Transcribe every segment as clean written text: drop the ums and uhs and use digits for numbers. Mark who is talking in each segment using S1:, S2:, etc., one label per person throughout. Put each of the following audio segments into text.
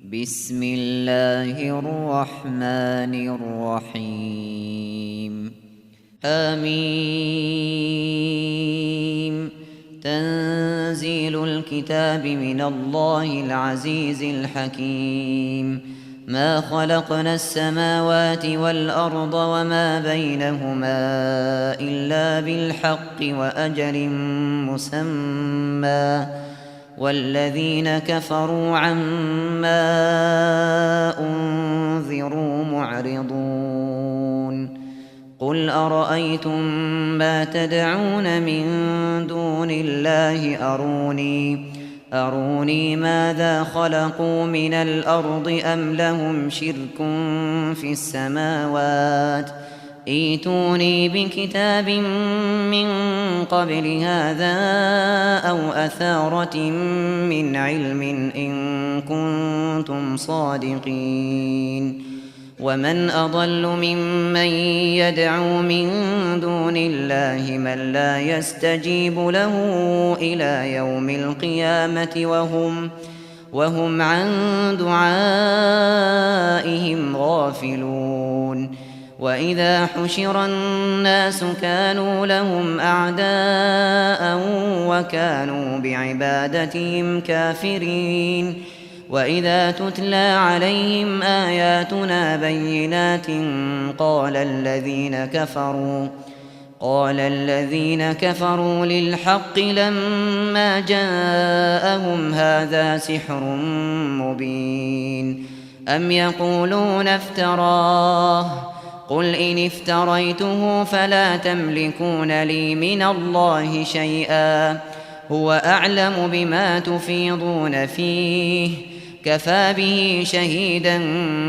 S1: بسم الله الرحمن الرحيم آمين. تنزيل الكتاب من الله العزيز الحكيم. ما خلقنا السماوات والأرض وما بينهما إلا بالحق وأجل مسمى، والذين كفروا عما أنذروا معرضون. قل أرأيتم ما تدعون من دون الله أروني ماذا خلقوا من الأرض أم لهم شرك في السماوات، ائتوني بكتاب من قبل هذا أو أثارة من علم إن كنتم صادقين. ومن أضل ممن يدعو من دون الله من لا يستجيب له إلى يوم القيامة وهم عن دعائهم غافلون. وإذا حشر الناس كانوا لهم أعداء وكانوا بعبادتهم كافرين. وإذا تتلى عليهم آياتنا بينات قال الذين كفروا للحق لما جاءهم هذا سحر مبين. أم يقولون افتراه، قل إن افتريته فلا تملكون لي من الله شيئا، هو أعلم بما تفيضون فيه، كفى به شهيدا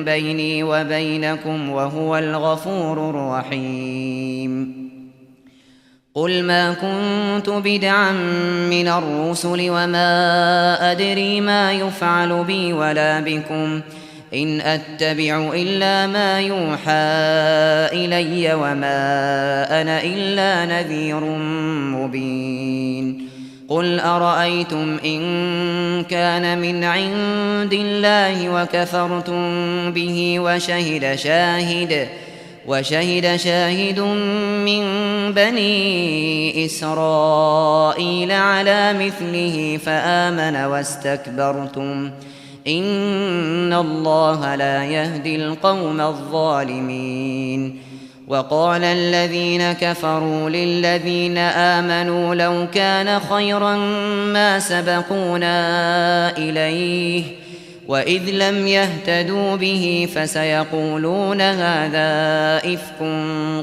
S1: بيني وبينكم وهو الغفور الرحيم. قل ما كنت بدعا من الرسل وما أدري ما يفعل بي ولا بكم، إن أتبع إلا ما يوحى إلي وما أنا إلا نذير مبين. قل أرأيتم إن كان من عند الله وكفرتم به وشهد شاهد من بني إسرائيل على مثله فآمن واستكبرتم، إن الله لا يهدي القوم الظالمين. وقال الذين كفروا للذين آمنوا لو كان خيرا ما سبقونا إليه، وإذ لم يهتدوا به فسيقولون هذا إفك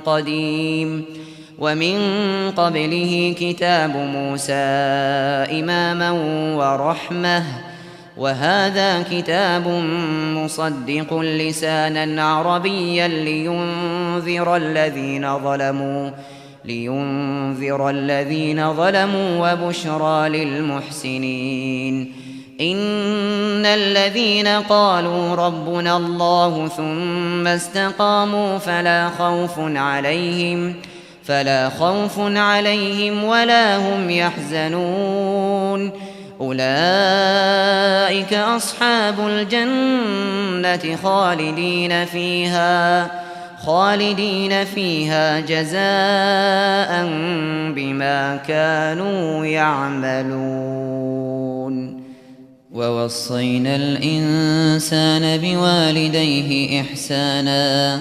S1: قديم. ومن قبله كتاب موسى إماما ورحمة، وهذا كتاب مصدق لسانا عربيا لينذر الذين ظلموا وبشرى للمحسنين. إن الذين قالوا ربنا الله ثم استقاموا فلا خوف عليهم ولا هم يحزنون. أولئك أصحاب الجنة خالدين فيها جزاء بما كانوا يعملون. ووصينا الإنسان بوالديه إحسانا،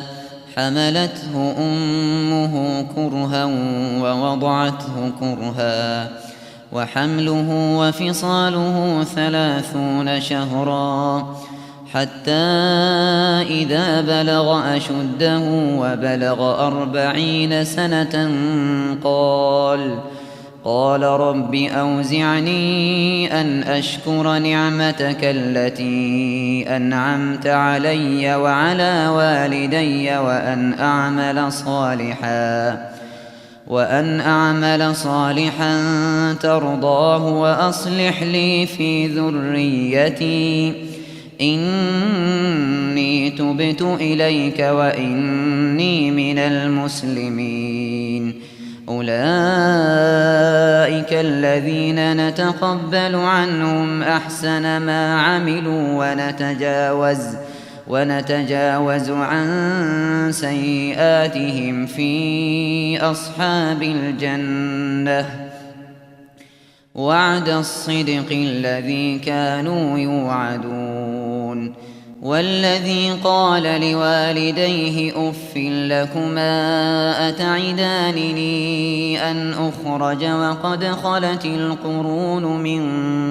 S1: حملته أمه كرها ووضعته كرها، وحمله وفصاله 30 شهرا، حتى إذا بلغ أشده وبلغ 40 سنة قال رب أوزعني أن أشكر نعمتك التي أنعمت علي وعلى والدي وأن أعمل صالحا ترضاه وأصلح لي في ذريتي إني تبت إليك وإني من المسلمين. أولئك الذين نتقبل عنهم أحسن ما عملوا ونتجاوز عن سيئاتهم في أصحاب الجنة وعد الصدق الذي كانوا يوعدون. والذي قال لوالديه أف لكما أتعدانني أن أخرج وقد خلت القرون من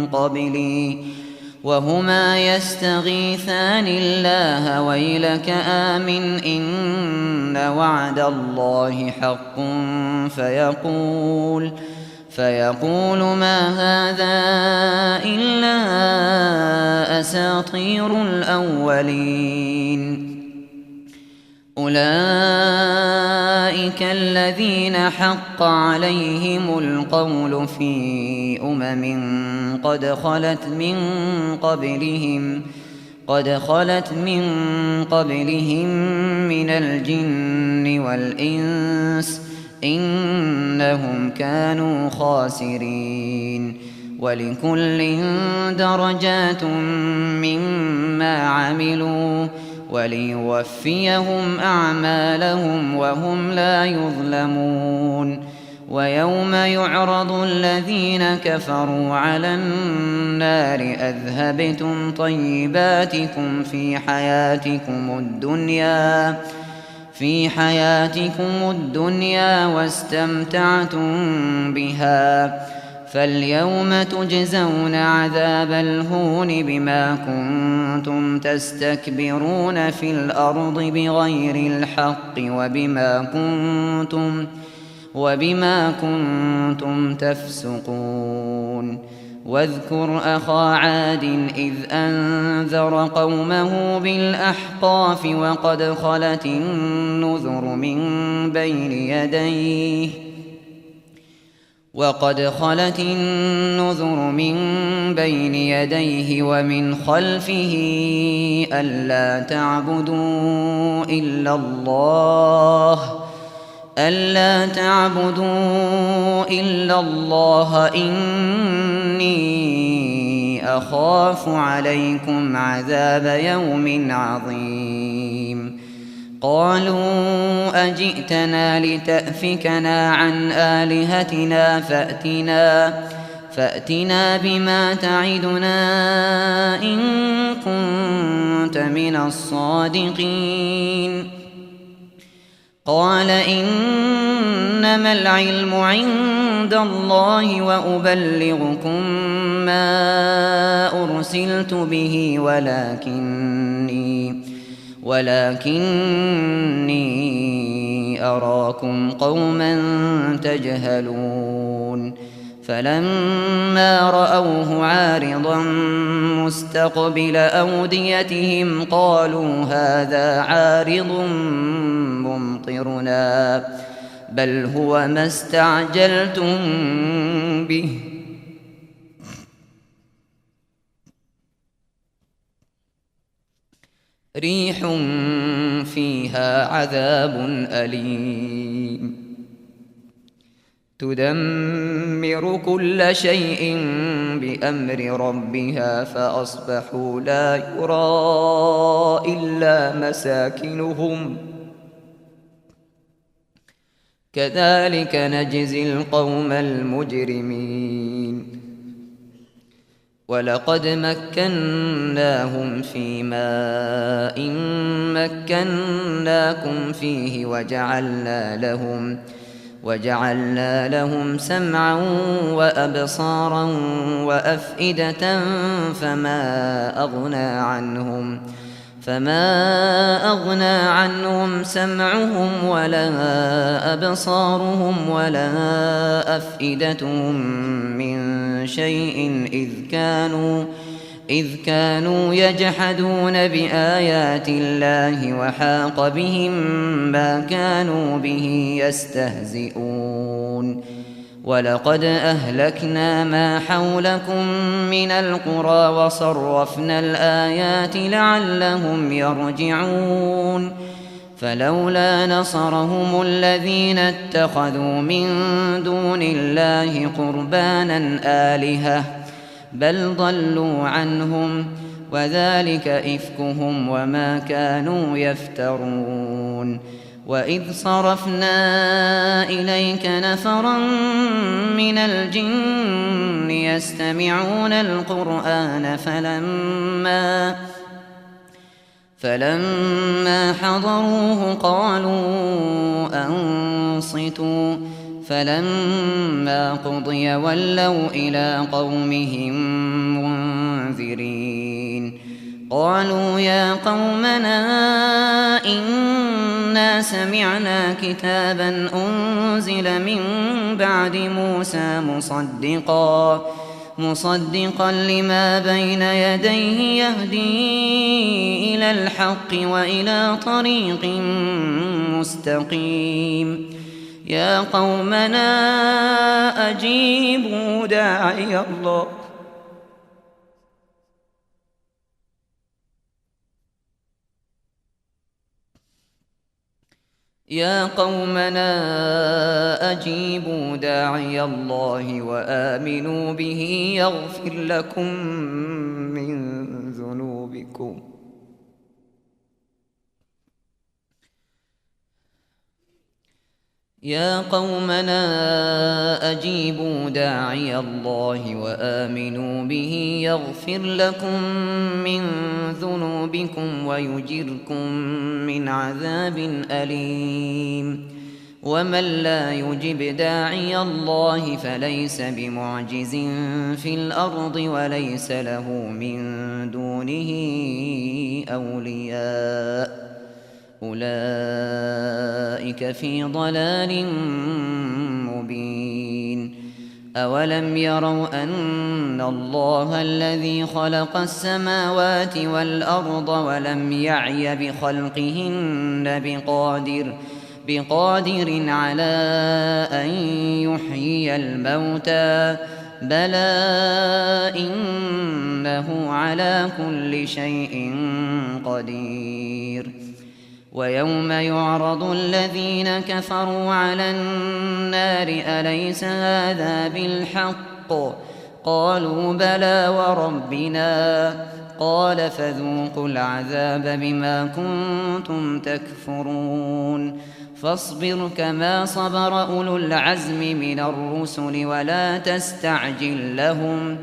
S1: قبلي وهما يستغيثان الله ويلك آمن إن وعد الله حق فيقول ما هذا إلا أساطير الأولين. أولئك الذين حق عليهم القول في قد خلت من قبلهم من الجن والإنس إنهم كانوا خاسرين. ولكل درجات مما عملوا وليوفيهم أعمالهم وهم لا يظلمون. ويوم يعرض الذين كفروا على النار أذهبتم طيباتكم في حياتكم الدنيا واستمتعتم بها فاليوم تجزون عذاب الهون بما كنتم تستكبرون في الأرض بغير الحق وبما كنتم تفسقون. واذكر أخا عاد إذ أنذر قومه بالأحقاف وقد خلت النذر من بين يديه ومن خلفه ألا تعبدوا إلا الله إني أخاف عليكم عذاب يوم عظيم. قالوا أجئتنا لتأفكنا عن آلهتنا فأتنا بما تعدنا إن كنت من الصادقين. قال إنما العلم عند الله وأبلغكم ما أرسلت به ولكني أراكم قوما تجهلون. فلما رأوه عارضا مستقبل أوديتهم قالوا هذا عارض ممطرنا بل هو ما استعجلتم به ريح فيها عذاب أليم تدمر كل شيء بأمر ربها فأصبحوا لا يرى إلا مساكنهم كذلك نجزي القوم المجرمين. ولقد مكناهم في ماء مكناكم فيه وجعلنا لهم سمعا وأبصارا وأفئدة فما أغنى عنهم سمعهم ولا أبصارهم ولا أفئدتهم من شيء إذ كانوا يجحدون بآيات الله وحاق بهم ما كانوا به يستهزئون. ولقد أهلكنا ما حولكم من القرى وصرفنا الآيات لعلهم يرجعون. فلولا نصرهم الذين اتخذوا من دون الله قربانا آلهة بل ضلوا عنهم وذلك إفكهم وما كانوا يفترون. وإذ صرفنا إليك نفرا من الجن يستمعون القرآن فلما حضروه قالوا أنصتوا فلما قضي ولوا إلى قومهم منذرين. قالوا يا قومنا إنا سمعنا كتابا أنزل من بعد موسى مصدقا لما بين يديه يهدي إلى الحق وإلى طريق مستقيم. يا قومنا أجيبوا داعي الله وآمنوا به يغفر لكم من ذنوبكم يا قومنا أجيبوا داعي الله وآمنوا به يغفر لكم من ذنوبكم ويجركم من عذاب أليم. ومن لا يجب داعي الله فليس بمعجز في الأرض وليس له من دونه أولياء أولئك في ضلال مبين. أولم يروا أن الله الذي خلق السماوات والأرض ولم يعي بخلقهن بقادر على أن يحيي الموتى بلى إنه على كل شيء قدير. ويوم يعرض الذين كفروا على النار أليس هذا بالحق قالوا بلى وربنا قال فذوقوا العذاب بما كنتم تكفرون. فاصبر كما صبر أولو العزم من الرسل ولا تستعجل لهم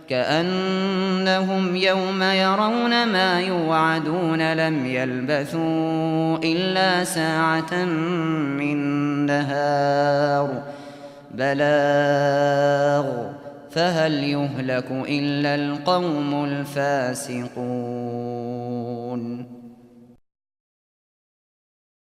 S1: كأنهم يوم يرون ما يوعدون لم يلبثوا إلا ساعة من نهار بلاغ فهل يهلك إلا القوم الفاسقون.